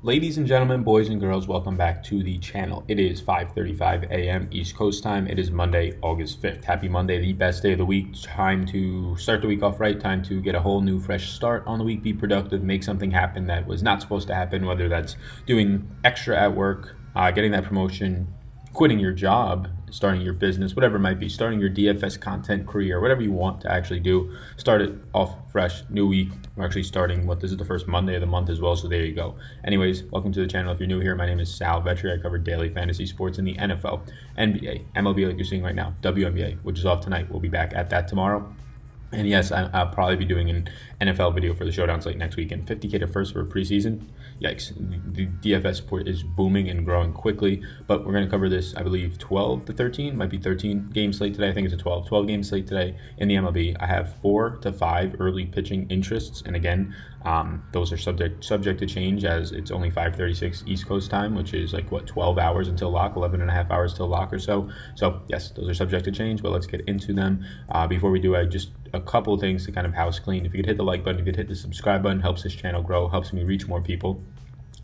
Ladies and gentlemen, boys and girls, welcome back to the channel. It is 5:35 a.m. East Coast time. It is Monday, August 5th. Happy Monday, the best day of the week. Time to start the week off right. Time to get a whole new, fresh start on the week. Be productive, make something happen that was not supposed to happen, whether that's doing extra at work, getting that promotion, quitting your job, starting your business, whatever it might be, starting your DFS content career, whatever you want to actually do. Start it off fresh, new week. We're actually starting, this is the first Monday of the month as well, so there you go. Anyways, welcome to the channel. If you're new here, my name is Sal Vetri. I cover daily fantasy sports in the NFL, NBA, MLB like you're seeing right now, WNBA, which is off tonight. We'll be back at that tomorrow. And yes, I'll probably be doing an NFL video for the showdown slate next week. And 50K to first for preseason. Yikes. The DFS support is booming and growing quickly. But we're going to cover this, I believe, 12 to 13. Might be 13 game slate today. I think it's a 12 game slate today in the MLB. I have 4 to 5 early pitching interests. And again, those are subject to change as it's only 5:36 East Coast time, which is 12 hours until lock, 11 and a half hours till lock or so. So yes, those are subject to change, but let's get into them. Before we do, a couple of things to kind of house clean. If you could hit the like button, if you could hit the subscribe button, helps this channel grow, helps me reach more people.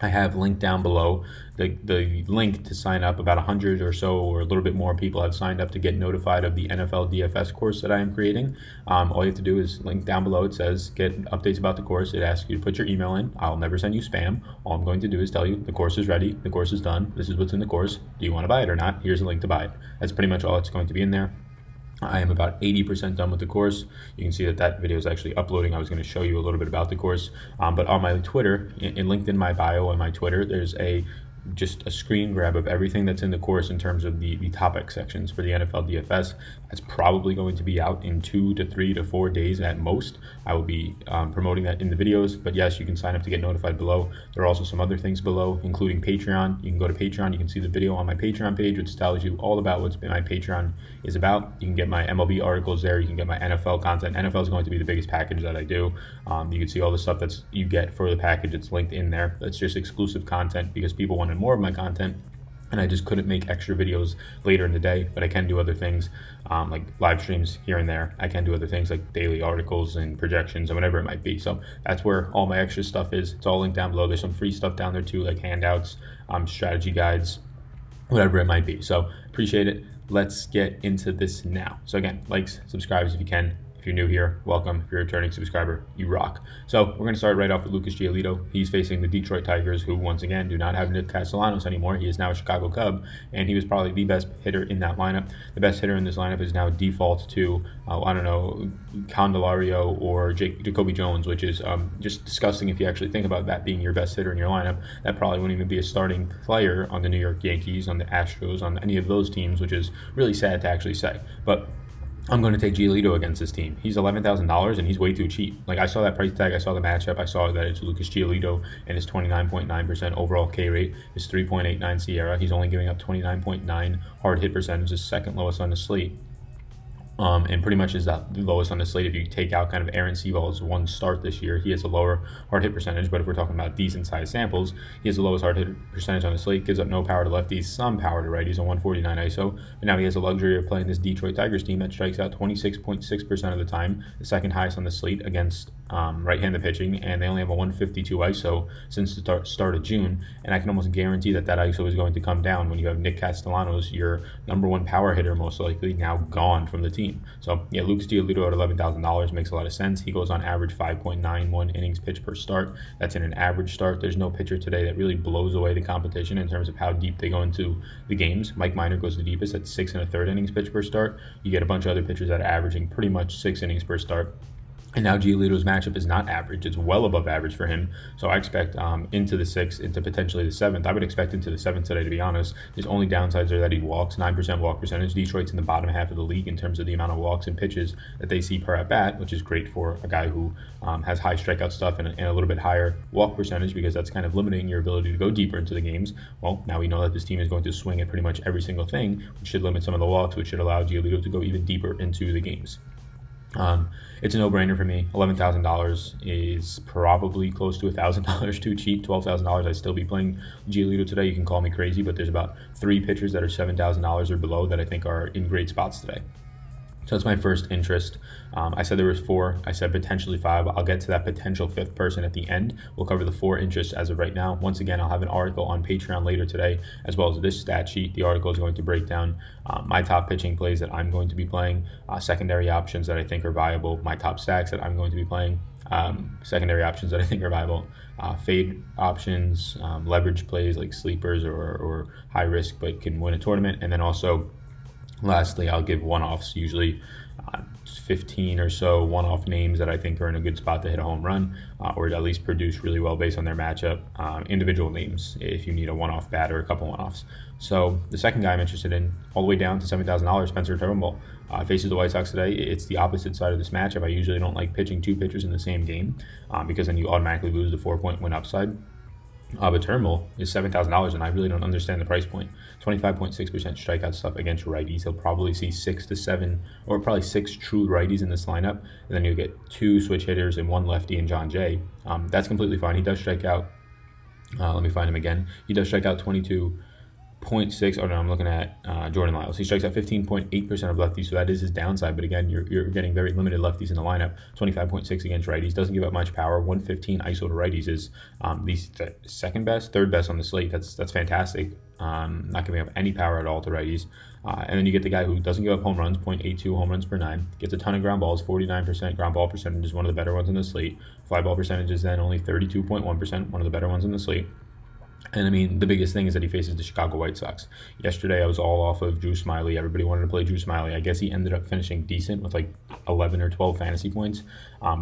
I have linked down below the link to sign up. About 100 or so or a little bit more people have signed up to get notified of the NFL DFS course that I am creating. All you have to do is link down below. It says get updates about the course. It asks you to put your email in. I'll never send you spam. All I'm going to do is tell you the course is ready, the course is done, this is what's in the course. Do you want to buy it or not? Here's a link to buy it. That's pretty much all it's going to be in there. I am about 80% done with the course. You can see that video is actually uploading. I was going to show you a little bit about the course, but on my Twitter, linked in my bio on my Twitter, there's just a screen grab of everything that's in the course in terms of the topic sections for the NFL DFS. That's probably going to be out in 2 to 3 to 4 days at most. I will be promoting that in the videos, but yes, you can sign up to get notified below. There are also some other things below, including Patreon. You can go to Patreon. You can see the video on my Patreon page, which tells you all about what my Patreon is about. You can get my MLB articles there. You can get my NFL content. NFL is going to be the biggest package that I do. You can see all the stuff that you get for the package. It's linked in there. That's just exclusive content because people wanted more of my content, and I just couldn't make extra videos later in the day, but I can do other things like live streams here and there. I can do other things like daily articles and projections and whatever it might be. So that's where all my extra stuff is. It's all linked down below. There's some free stuff down there too, like handouts, strategy guides, whatever it might be. So appreciate it. Let's get into this now. So again, likes, subscribes if you can. If you're new here, welcome. If you're a returning subscriber, you rock. So we're going to start right off with Lucas Giolito. He's facing the Detroit Tigers, who once again do not have Nick Castellanos anymore. He is now a Chicago Cub, and he was probably the best hitter in that lineup. The best hitter in this lineup is now default to, Candelario or Jacoby Jones, which is just disgusting if you actually think about that being your best hitter in your lineup. That probably wouldn't even be a starting player on the New York Yankees, on the Astros, on any of those teams, which is really sad to actually say. But I'm going to take Giolito against this team. He's $11,000 and he's way too cheap. I saw that price tag, I saw the matchup, I saw that it's Lucas Giolito and his 29.9% overall K rate, his 3.89 Sierra. He's only giving up 29.9 hard hit percentage, the second lowest on the slate. And pretty much is the lowest on the slate. If you take out kind of Aaron Seaval's one start this year, he has a lower hard hit percentage. But if we're talking about decent sized samples, he has the lowest hard hit percentage on the slate, gives up no power to lefties, some power to righties, a 149 ISO. But now he has the luxury of playing this Detroit Tigers team that strikes out 26.6% of the time, the second highest on the slate against right-handed pitching, and they only have a 152 ISO since the start of June. And I can almost guarantee that ISO is going to come down when you have Nick Castellanos, your number one power hitter, most likely now gone from the team. So yeah, Lucas Giolito at $11,000 makes a lot of sense. He goes on average 5.91 innings pitched per start. That's in an average start. There's no pitcher today that really blows away the competition in terms of how deep they go into the games. Mike Minor goes the deepest at 6 1/3 innings pitched per start. You get a bunch of other pitchers that are averaging pretty much 6 innings per start. And now Giolito's matchup is not average. It's well above average for him. So I expect into the 6th, into potentially the 7th. I would expect into the 7th today, to be honest. His only downsides are that he walks, 9% walk percentage. Detroit's in the bottom half of the league in terms of the amount of walks and pitches that they see per at-bat, which is great for a guy who has high strikeout stuff and a little bit higher walk percentage, because that's kind of limiting your ability to go deeper into the games. Well, now we know that this team is going to swing at pretty much every single thing, which should limit some of the walks, which should allow Giolito to go even deeper into the games. It's a no-brainer for me. $11,000 is probably close to $1,000 too cheap. $12,000, I'd still be playing Giolito today. You can call me crazy, but there's about 3 pitchers that are $7,000 or below that I think are in great spots today. So that's my first interest. I said there was 4. I said potentially 5. I'll get to that potential 5th person at the end. We'll cover the 4 interests as of right now. Once again, I'll have an article on Patreon later today, as well as this stat sheet. The article is going to break down my top pitching plays that I'm going to be playing, secondary options that I think are viable, my top stacks that I'm going to be playing, secondary options that I think are viable, fade options, leverage plays like sleepers or high risk but can win a tournament, and then also lastly, I'll give one-offs, usually 15 or so one-off names that I think are in a good spot to hit a home run or at least produce really well based on their matchup. Individual names if you need a one-off bat or a couple one-offs. So the second guy I'm interested in, all the way down to $7,000, Spencer Turnbull. Faces the White Sox today. It's the opposite side of this matchup. I usually don't like pitching 2 pitchers in the same game because then you automatically lose the 4-point win upside. But Turnbull is $7,000, and I really don't understand the price point. 25.6% strikeout stuff against righties. He'll probably see 6 to 7, or probably 6 true righties in this lineup, and then you'll get 2 switch hitters and 1 lefty in John Jay. That's completely fine. He does strike out. Let me find him again. He does strike out 22.6. Oh no, I'm looking at Jordan Lyles. He strikes out 15.8% of lefties, so that is his downside. But again, you're getting very limited lefties in the lineup. 25.6 against righties. Doesn't give up much power. 115 ISO to righties is the second best, third best on the slate. That's fantastic. Not giving up any power at all to righties. And then you get the guy who doesn't give up home runs, 0.82 home runs per 9. Gets a ton of ground balls, 49% ground ball percentage is one of the better ones in the slate. Fly ball percentage is then only 32.1%, one of the better ones in the slate. And I mean, the biggest thing is that he faces the Chicago White Sox. Yesterday, I was all off of Drew Smyly. Everybody wanted to play Drew Smyly. I guess he ended up finishing decent with like 11 or 12 fantasy points.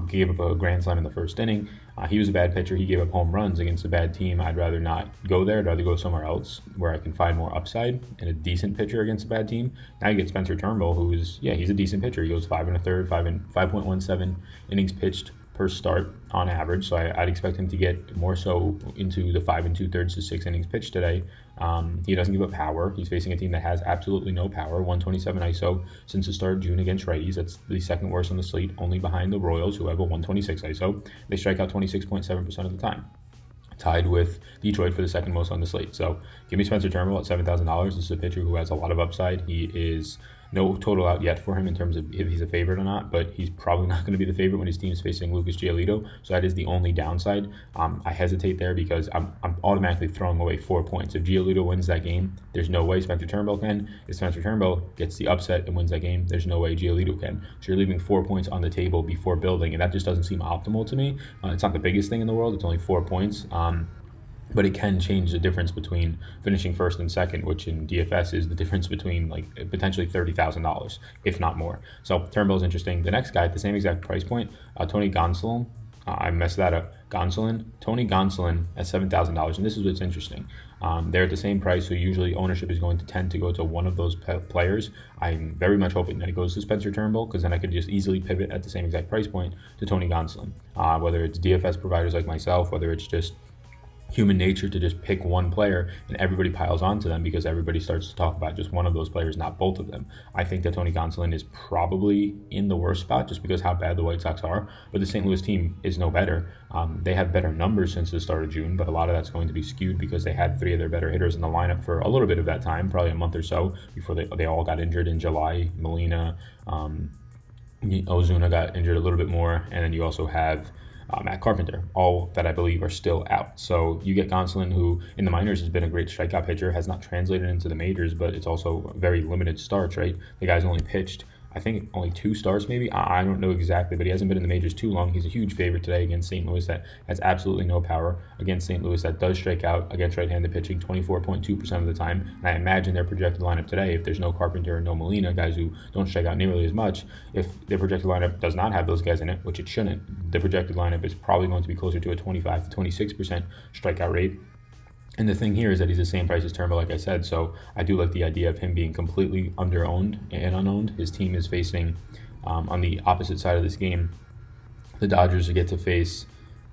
Gave up a grand slam in the first inning. He was a bad pitcher. He gave up home runs against a bad team. I'd rather not go there. I'd rather go somewhere else where I can find more upside and a decent pitcher against a bad team. Now you get Spencer Turnbull, who's, he's a decent pitcher. He goes 5 1/3, 5.17 innings pitched per start on average, so I'd expect him to get more so into the 5 2/3 to 6 innings pitched today. He doesn't give up power. He's facing a team that has absolutely no power. 127 ISO since the start of June against righties. That's the second worst on the slate, only behind the Royals, who have a 126 ISO. They strike out 26.7% of the time, tied with Detroit for the second most on the slate. So give me Spencer Turnbull at $7,000. This is a pitcher who has a lot of upside. He is no total out yet for him in terms of if he's a favorite or not, but he's probably not going to be the favorite when his team is facing Lucas Giolito. So that is the only downside. I hesitate there because I'm automatically throwing away 4 points. If Giolito wins that game, there's no way Spencer Turnbull can. If Spencer Turnbull gets the upset and wins that game, there's no way Giolito can. So you're leaving 4 points on the table before building, and that just doesn't seem optimal to me. It's not the biggest thing in the world. It's only 4 points. But it can change the difference between finishing first and second, which in DFS is the difference between like potentially $30,000, if not more. So Turnbull's interesting. The next guy at the same exact price point, Tony Gonsolin. I messed that up. Tony Gonsolin at $7,000, and this is what's interesting. They're at the same price, so usually ownership is going to tend to go to one of those players. I'm very much hoping that it goes to Spencer Turnbull, because then I could just easily pivot at the same exact price point to Tony Gonsolin. Whether it's DFS providers like myself, whether it's just human nature to just pick one player and everybody piles onto them because everybody starts to talk about just one of those players, not both of them. I think that Tony Gonsolin is probably in the worst spot just because how bad the White Sox are, but the St. Louis team is no better. They have better numbers since the start of June, but a lot of that's going to be skewed because they had 3 of their better hitters in the lineup for a little bit of that time, probably a month or so before they all got injured in July. Molina, Ozuna got injured a little bit more, and then you also have Matt Carpenter, all that I believe are still out. So you get Gonsolin, who in the minors has been a great strikeout pitcher, has not translated into the majors, but it's also very limited starts, right? The guy's only pitched, I think, only 2 starts maybe. I don't know exactly, but he hasn't been in the majors too long. He's a huge favorite today against St. Louis that has absolutely no power, against St. Louis that does strike out against right-handed pitching 24.2% of the time. And I imagine their projected lineup today, if there's no Carpenter or no Molina, guys who don't strike out nearly as much, if their projected lineup does not have those guys in it, which it shouldn't, the projected lineup is probably going to be closer to a 25 to 26% strikeout rate. And the thing here is that he's the same price as Turnbull, like I said, so I do like the idea of him being completely underowned and unowned. His team is facing, on the opposite side of this game, the Dodgers get to face,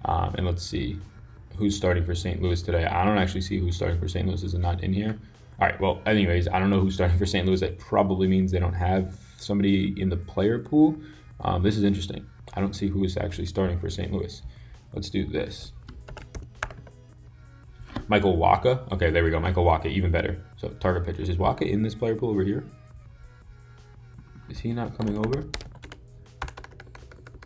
and let's see, who's starting for St. Louis today. I don't actually see who's starting for St. Louis. Is it not in here? All right, well, anyways, I don't know who's starting for St. Louis. That probably means they don't have somebody in the player pool. This is interesting. I don't see who is actually starting for St. Louis. Let's do this. Michael Wacha. Okay, there we go. Michael Wacha, even better. So target pitchers. Is Wacha in this player pool over here? Is he not coming over?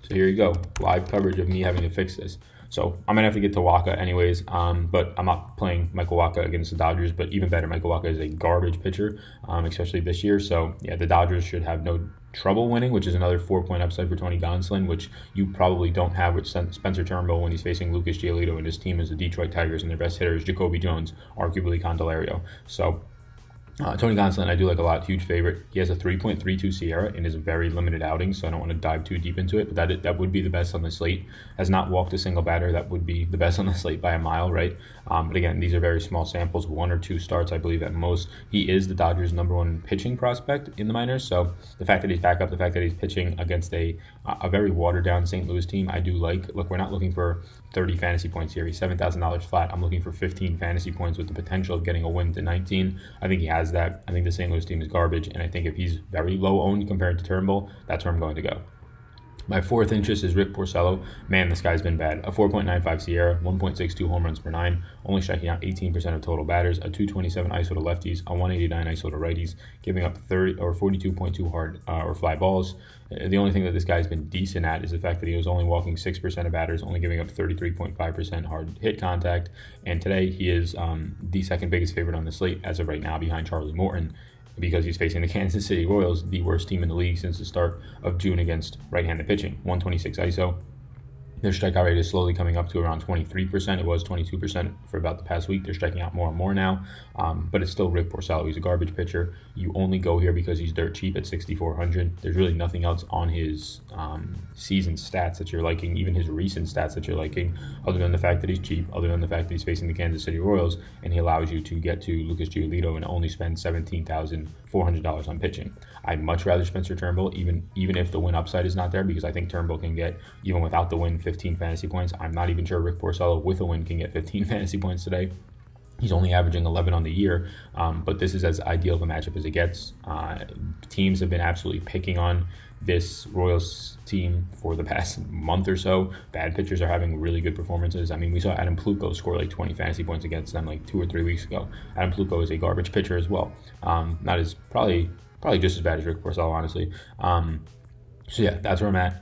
So here you go, live coverage of me having to fix this. So I'm gonna have to get to Waka anyways, but I'm not playing Michael Waka against the Dodgers. But even better, Michael Waka is a garbage pitcher, especially this year. So yeah, the Dodgers should have no trouble winning, which is another 4-point upside for Tony Gonsolin, which you probably don't have with Spencer Turnbull when he's facing Lucas Giolito, and his team is the Detroit Tigers, and their best hitter is Jacoby Jones, arguably Candelario. So Tony Gonsolin, I do like a lot. Huge favorite. He has a 3.32 Sierra in his very limited outing, so I don't want to dive too deep into it. But that would be the best on the slate. Has not walked a single batter. That would be the best on the slate by a mile, right? But again, these are very small samples, 1 or 2 starts, I believe, at most. He is the Dodgers' #1 pitching prospect in the minors. So the fact that he's back up, the fact that he's pitching against a very watered down St. Louis team, I do like. Look, we're not looking for 30 fantasy points here. He's $7,000 flat. I'm looking for 15 fantasy points with the potential of getting a win to 19. I think he has that. I think the St. Louis team is garbage, and I think if he's very low owned compared to Turnbull, that's where I'm going to go. My fourth interest is Rick Porcello. Man, this guy's been bad. A 4.95 Sierra, 1.62 home runs per 9, only striking out 18% of total batters, a 227 ISO to lefties, a 189 ISO to righties, giving up 42.2 hard or fly balls. The only thing that this guy's been decent at is the fact that he was only walking 6% of batters, only giving up 33.5% hard hit contact. And today he is the second biggest favorite on the slate as of right now, behind Charlie Morton, because he's facing the Kansas City Royals, the worst team in the league since the start of June against right-handed pitching. 126 ISO. Their strikeout rate is slowly coming up to around 23%. It was 22% for about the past week. They're striking out more and more now, but it's still Rick Porcello. He's a garbage pitcher. You only go here because he's dirt cheap at 6,400. There's really nothing else on his season stats that you're liking, even his recent stats that you're liking, other than the fact that he's cheap, other than the fact that he's facing the Kansas City Royals, and he allows you to get to Lucas Giolito and only spend $17,400 on pitching. I'd much rather Spencer Turnbull, even if the win upside is not there, because I think Turnbull can get, even without the win, 15 fantasy points. I'm not even sure Rick Porcello with a win can get 15 fantasy points today. He's only averaging 11 on the year, but this is as ideal of a matchup as it gets. Teams have been absolutely picking on this Royals team for the past month or so. Bad pitchers are having really good performances. I mean, we saw Adam Pluko score like 20 fantasy points against them like 2 or 3 weeks ago. Adam Pluko is a garbage pitcher as well. Not as probably just as bad as Rick Porcello, honestly. So yeah, that's where I'm at.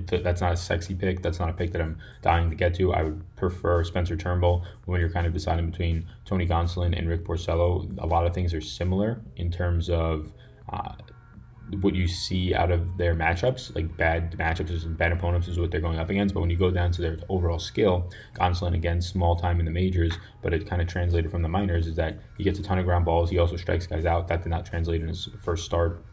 That's not a sexy pick. That's not a pick that I'm dying to get to. I would prefer Spencer Turnbull when you're kind of deciding between Tony Gonsolin and Rick Porcello. A lot of things are similar in terms of what you see out of their matchups. Like bad matchups and bad opponents is what they're going up against. But when you go down to their overall skill, Gonsolin, again, small time in the majors, but it kind of translated from the minors, is that he gets a ton of ground balls. He also strikes guys out. That did not translate in his first start.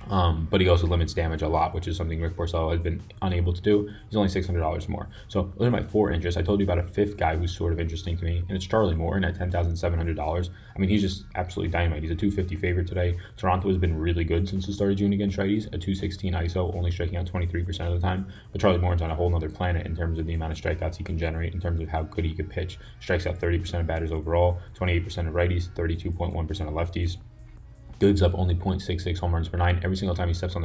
But he also limits damage a lot, which is something Rick Porcello has been unable to do. He's only $600 more. So those are my 4 interests. I told you about a 5th guy who's sort of interesting to me, and it's Charlie Morton at $10,700. I mean, he's just absolutely dynamite. He's a 250 favorite today. Toronto has been really good since the start of June against righties. A 216 ISO, only striking out 23% of the time. But Charlie Morton's on a whole other planet in terms of the amount of strikeouts he can generate, in terms of how good he could pitch. Strikes out 30% of batters overall, 28% of righties, 32.1% of lefties. Gives up only 0.66 home runs per 9. Every single time he steps on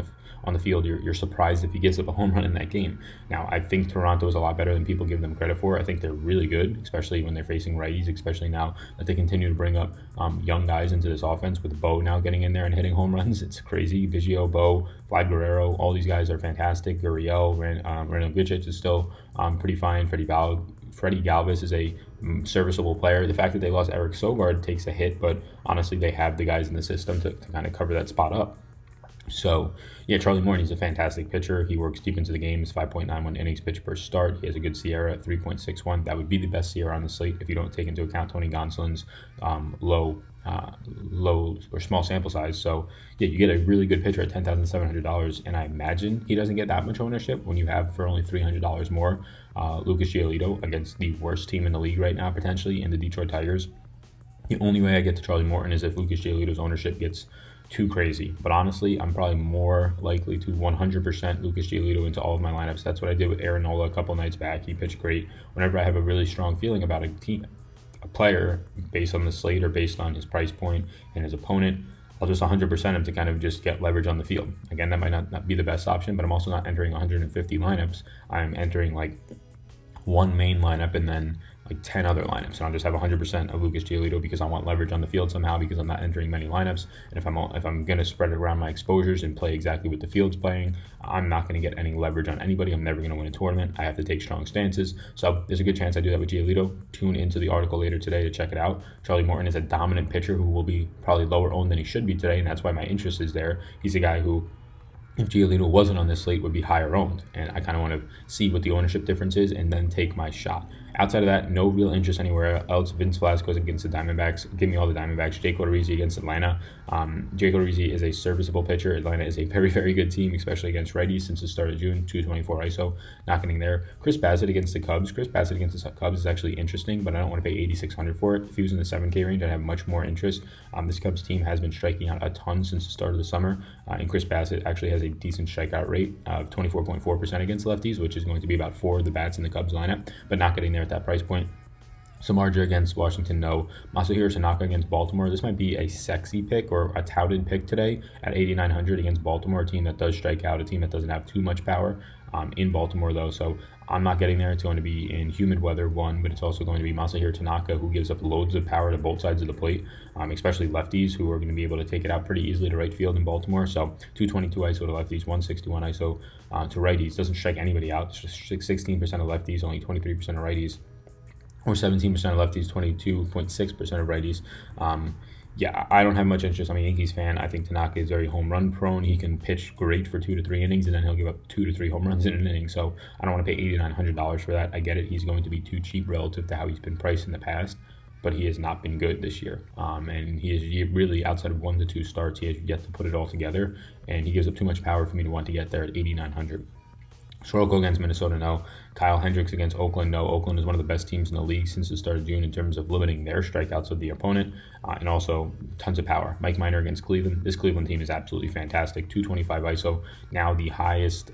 the field, you're surprised if he gives up a home run in that game. Now, I think Toronto is a lot better than people give them credit for. I think they're really good, especially when they're facing righties, especially now that they continue to bring up young guys into this offense, with Bo now getting in there and hitting home runs. It's crazy. Biggio, Bo, Vlad Guerrero, all these guys are fantastic. Gurriel, Randall Grichuk is still pretty fine. Freddie Galvis is a serviceable player. The fact that they lost Eric Sogard takes a hit, but honestly, they have the guys in the system to kind of cover that spot up. So, yeah, Charlie Morton, he's a fantastic pitcher. He works deep into the game. He's 5.91 innings pitched per start. He has a good Sierra at 3.61. That would be the best Sierra on the slate if you don't take into account Tony Gonsolin's low or small sample size. So yeah, you get a really good pitcher at $10,700, and I imagine he doesn't get that much ownership when you have, for only $300 more, Lucas Giolito against the worst team in the league right now, potentially, in the Detroit Tigers. The only way I get to Charlie Morton is if Lucas Giolito's ownership gets too crazy. But honestly, I'm probably more likely to 100% Lucas Giolito into all of my lineups. That's what I did with Aaron Nola a couple nights back. He pitched great. Whenever I have a really strong feeling about a player based on the slate or based on his price point and his opponent, I'll just 100% him to kind of just get leverage on the field. Again, that might not be the best option, but I'm also not entering 150 lineups. I'm entering like one main lineup and then like 10 other lineups, and I'll just have 100% of Lucas Giolito because I want leverage on the field somehow because I'm not entering many lineups. And if I'm going to spread around my exposures and play exactly what the field's playing, I'm not going to get any leverage on anybody. I'm never going to win a tournament. I have to take strong stances. So there's a good chance I do that with Giolito. Tune into the article later today to check it out. Charlie Morton is a dominant pitcher who will be probably lower owned than he should be today, and that's why my interest is there. He's a guy who, if Giolito wasn't on this slate, would be higher owned, and I kind of want to see what the ownership difference is and then take my shot. Outside of that, no real interest anywhere else. Vince Velasquez against the Diamondbacks. Give me all the Diamondbacks. Jake Odorizzi against Atlanta. Jake Odorizzi is a serviceable pitcher. Atlanta is a very, very good team, especially against righties since the start of June. 224 ISO, not getting there. Chris Bassett against the Cubs. Chris Bassett against the Cubs is actually interesting, but I don't want to pay $8,600 for it. If he was in the 7K range, I'd have much more interest. This Cubs team has been striking out a ton since the start of the summer, and Chris Bassett actually has a decent strikeout rate of 24.4% against lefties, which is going to be about 4 of the bats in the Cubs lineup, but not getting there at that price point. Samardzija against Washington, no. Masahiro Tanaka against Baltimore. This might be a sexy pick or a touted pick today at 8,900 against Baltimore, a team that does strike out, a team that doesn't have too much power in Baltimore, though. So I'm not getting there. It's going to be in humid weather, one, but it's also going to be Masahiro Tanaka, who gives up loads of power to both sides of the plate, especially lefties, who are going to be able to take it out pretty easily to right field in Baltimore. So 222 ISO to lefties, 161 ISO to righties. Doesn't strike anybody out. It's just 16% of lefties, only 23% of righties. Or 17% of lefties, 22.6% of righties. Yeah, I don't have much interest. I'm a Yankees fan. I think Tanaka is very home run prone. He can pitch great for 2 to 3 innings, and then he'll give up 2 to 3 home runs in an inning. So I don't want to pay $8,900 for that. I get it. He's going to be too cheap relative to how he's been priced in the past, but he has not been good this year. And he is really, outside of 1 to 2 starts, he has yet to put it all together, and he gives up too much power for me to want to get there at $8,900. Soroka against Minnesota, no. Kyle Hendricks against Oakland, no. Oakland is one of the best teams in the league since the start of June in terms of limiting their strikeouts of the opponent, and also tons of power. Mike Minor against Cleveland. This Cleveland team is absolutely fantastic. 225 ISO, now the highest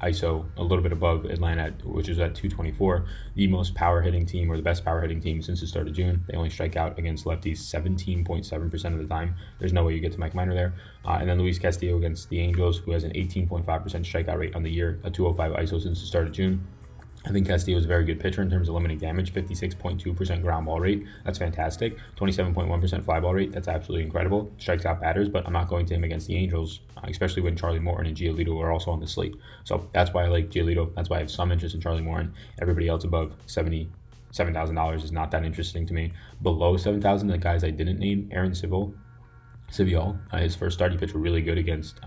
ISO, a little bit above Atlanta, which is at 224. The most power hitting team, or the best power hitting team since the start of June. They only strike out against lefties 17.7% of the time. There's no way you get to Mike Minor there. And then Luis Castillo against the Angels, who has an 18.5% strikeout rate on the year, a 205 ISO since the start of June. I think Castillo is a very good pitcher in terms of limiting damage, 56.2% ground ball rate. That's fantastic. 27.1% fly ball rate. That's absolutely incredible. Strikes out batters, but I'm not going to him against the Angels, especially when Charlie Morton and Giolito are also on the slate. So that's why I like Giolito. That's why I have some interest in Charlie Morton. Everybody else above $77,000 is not that interesting to me. Below $7,000, the guys I didn't name, Aaron Civil, his first start, he pitched really good against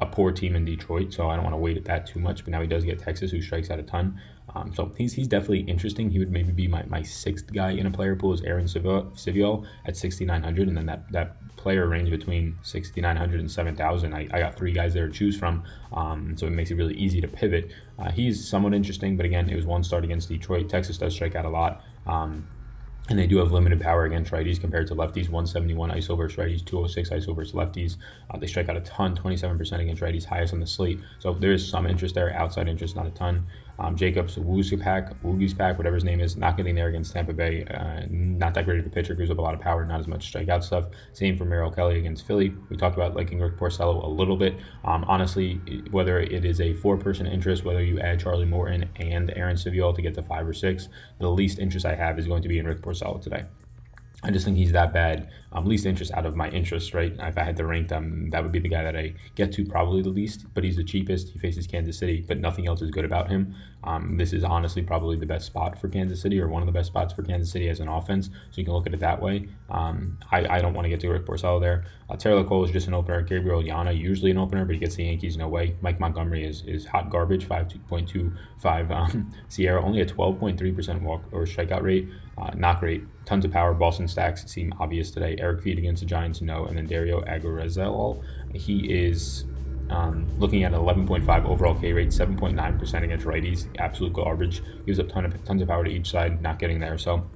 a poor team in Detroit, so I don't want to wait at that too much. But now he does get Texas, who strikes out a ton. So he's definitely interesting. He would maybe be my sixth guy in a player pool is Aaron Civil at 6,900, and then that player range between 6,900 and 7,000. I got 3 guys there to choose from, so it makes it really easy to pivot. He's somewhat interesting, but again, it was one start against Detroit. Texas does strike out a lot. And they do have limited power against righties compared to lefties. 171 ISO versus righties, 206 ISO versus lefties. They strike out a ton, 27% against righties, highest on the slate. So there is some interest there, outside interest, not a ton. Jacobs, Woogie's whatever his name is, not getting there against Tampa Bay. Not that great of a pitcher, gives up a lot of power, not as much strikeout stuff. Same for Merrill Kelly against Philly. We talked about liking Rick Porcello a little bit. Honestly, whether it is a 4-person interest, whether you add Charlie Morton and Aaron Civil to get to 5 or 6, the least interest I have is going to be in Rick Porcello today. I just think he's that bad. Least interest out of my interests, right? If I had to rank them, that would be the guy that I get to probably the least, but he's the cheapest. He faces Kansas City, but nothing else is good about him. This is honestly probably the best spot for Kansas City, or one of the best spots for Kansas City as an offense, so you can look at it that way. I don't want to get to Rick Porcello there. Taylor Cole is just an opener. Gabriel Yana, usually an opener, but he gets the Yankees, no way. Mike Montgomery is hot garbage, 5.25 Sierra, only a 12.3% walk or strikeout rate. Not great. Tons of power. Boston stacks seem obvious today. Eric Feed against the Giants, no. And then Dario Agurrezal, he is looking at an 11.5 overall K rate, 7.9% against righties. Absolute garbage. Gives up tons of power to each side. Not getting there. So,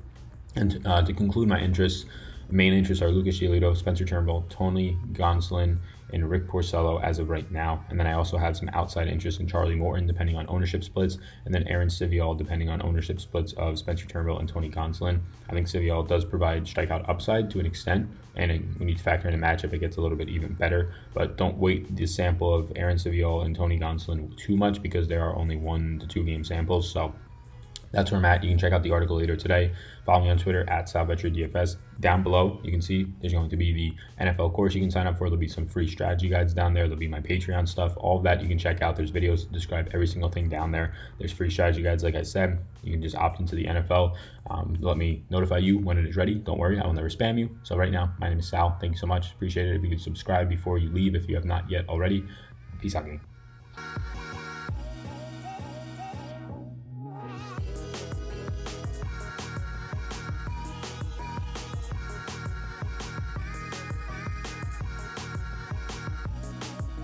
and to conclude my interests, main interests are Lucas Giolito, Spencer Turnbull, Tony Gonsolin, and Rick Porcello as of right now. And then I also have some outside interest in Charlie Morton, depending on ownership splits, and then Aaron Civil, depending on ownership splits of Spencer Turnbull and Tony Gonsolin. I think Civil does provide strikeout upside to an extent, and when you factor in a matchup, it gets a little bit even better. But don't weight the sample of Aaron Civil and Tony Gonsolin too much, because there are only 1 to 2 game samples. So That's where I'm at. You can check out the article later today. Follow me on Twitter at DFS. Down below, you can see there's going to be the NFL course you can sign up for. There'll be some free strategy guides down there. There'll be my Patreon stuff. All of that you can check out. There's videos to describe every single thing down there. There's free strategy guides, like I said. You can just opt into the NFL. Let me notify you when it is ready. Don't worry, I will never spam you. So right now, my name is Sal. Thank you so much. Appreciate it. If you could subscribe before you leave if you have not yet already. Peace out, gang.